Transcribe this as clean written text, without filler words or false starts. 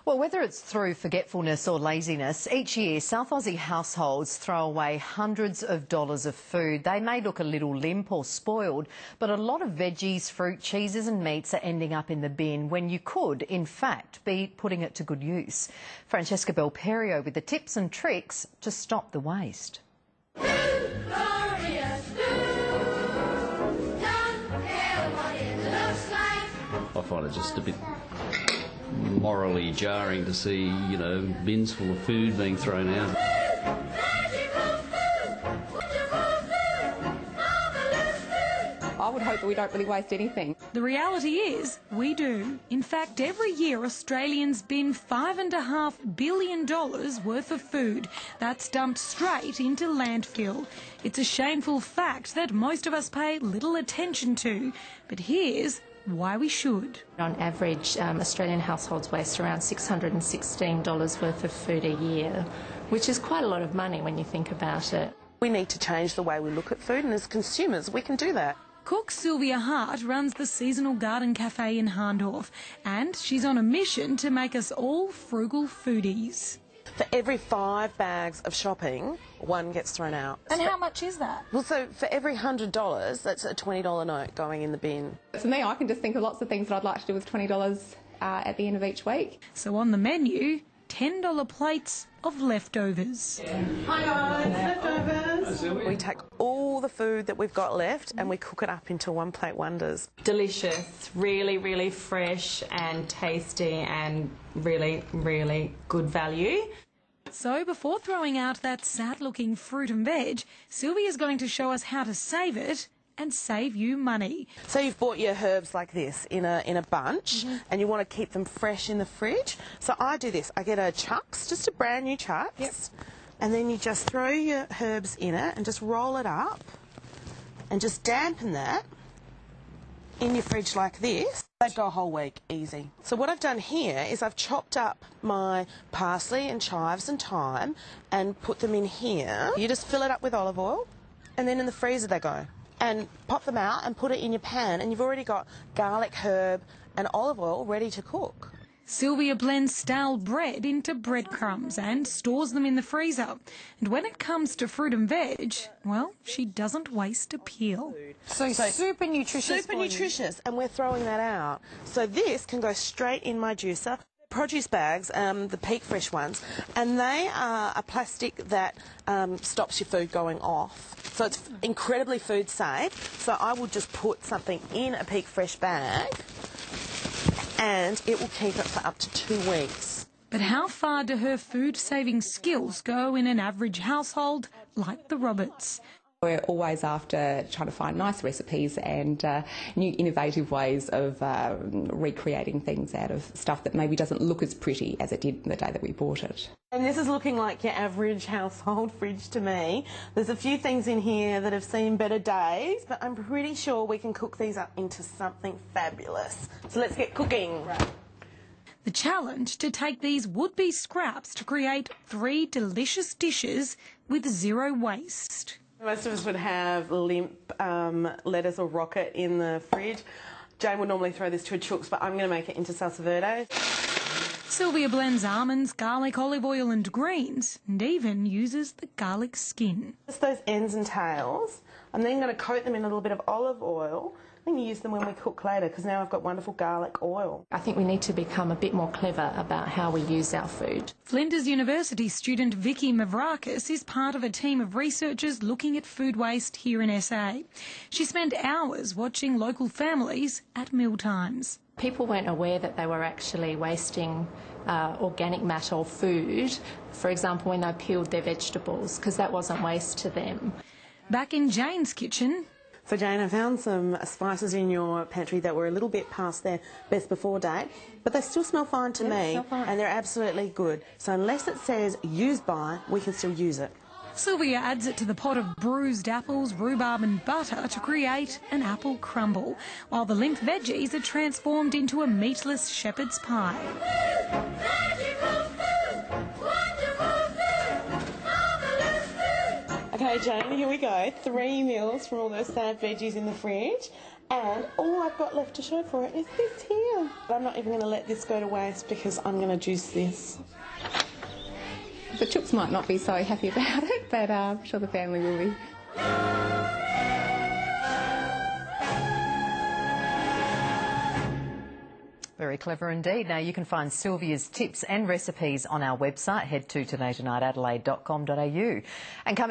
Well, whether it's through forgetfulness or laziness, each year South Aussie households throw away hundreds of dollars of food. They may look a little limp or spoiled, but a lot of veggies, fruit, cheeses and meats are ending up in the bin when you could, in fact, be putting it to good use. Francesca Belperio with the tips and tricks to stop the waste. I find it just a bit morally jarring to see, bins full of food being thrown out. I would hope that we don't really waste anything. The reality is, we do. In fact, every year Australians bin $5.5 billion worth of food. That's dumped straight into landfill. It's a shameful fact that most of us pay little attention to. But here's why we should. On average, Australian households waste around $616 worth of food a year, which is quite a lot of money when you think about it. We need to change the way we look at food, and as consumers we can do that. Cook Sylvia Hart runs the Seasonal Garden Cafe in Hahndorf, and she's on a mission to make us all frugal foodies. For every 5 bags of shopping, 1 gets thrown out. And how much is that? Well, so for every $100, that's a $20 note going in the bin. For me, I can just think of lots of things that I'd like to do with $20 at the end of each week. So on the menu, $10 plates of leftovers. Hi guys, leftovers. We take all the food that we've got left and we cook it up into one plate wonders. Delicious, really, really fresh and tasty and really, really good value. So before throwing out that sad-looking fruit and veg, Sylvia's going to show us how to save it and save you money. So you've bought your herbs like this in a bunch, and you want to keep them fresh in the fridge. So I do this. I get a chucks, just a brand new chucks, and then you just throw your herbs in it and just roll it up and just dampen that in your fridge like this. They'd go a whole week easy. So what I've done here is I've chopped up my parsley and chives and thyme and put them in here. You just fill it up with olive oil and then in the freezer they go. And pop them out and put it in your pan and you've already got garlic, herb and olive oil ready to cook. Sylvia blends stale bread into breadcrumbs and stores them in the freezer. And when it comes to fruit and veg, well, she doesn't waste a peel. So super nutritious. Super nutritious, and we're throwing that out. So this can go straight in my juicer. Produce bags, the Peak Fresh ones, and they are a plastic that stops your food going off. So it's incredibly food safe. So I will just put something in a Peak Fresh bag and it will keep it for up to 2 weeks. But how far do her food-saving skills go in an average household like the Roberts? We're always after trying to find nice recipes and new innovative ways of recreating things out of stuff that maybe doesn't look as pretty as it did the day that we bought it. And this is looking like your average household fridge to me. There's a few things in here that have seen better days, but I'm pretty sure we can cook these up into something fabulous. So let's get cooking. Right. The challenge to take these would-be scraps to create 3 delicious dishes with 0 waste. Most of us would have limp lettuce or rocket in the fridge. Jane would normally throw this to a chooks, but I'm going to make it into salsa verde. Sylvia blends almonds, garlic, olive oil and greens, and even uses the garlic skin. Just those ends and tails. I'm then going to coat them in a little bit of olive oil. I'm going to use them when we cook later because now I've got wonderful garlic oil. I think we need to become a bit more clever about how we use our food. Flinders University student Vicky Mavrakis is part of a team of researchers looking at food waste here in SA. She spent hours watching local families at mealtimes. People weren't aware that they were actually wasting organic matter or food, for example, when they peeled their vegetables, because that wasn't waste to them. Back in Jane's kitchen. So Jane, I found some spices in your pantry that were a little bit past their best before date, but they still smell fine to me, and they're absolutely good. So unless it says used by, we can still use it. Sylvia adds it to the pot of bruised apples, rhubarb and butter to create an apple crumble, while the limp veggies are transformed into a meatless shepherd's pie. Okay, Jane, here we go. 3 meals from all those sad veggies in the fridge. And all I've got left to show for it is this here. But I'm not even going to let this go to waste because I'm going to juice this. The chooks might not be so happy about it, but I'm sure the family will be. Very clever indeed. Now you can find Sylvia's tips and recipes on our website. Head to todaytonight.adelaide.com.au. And coming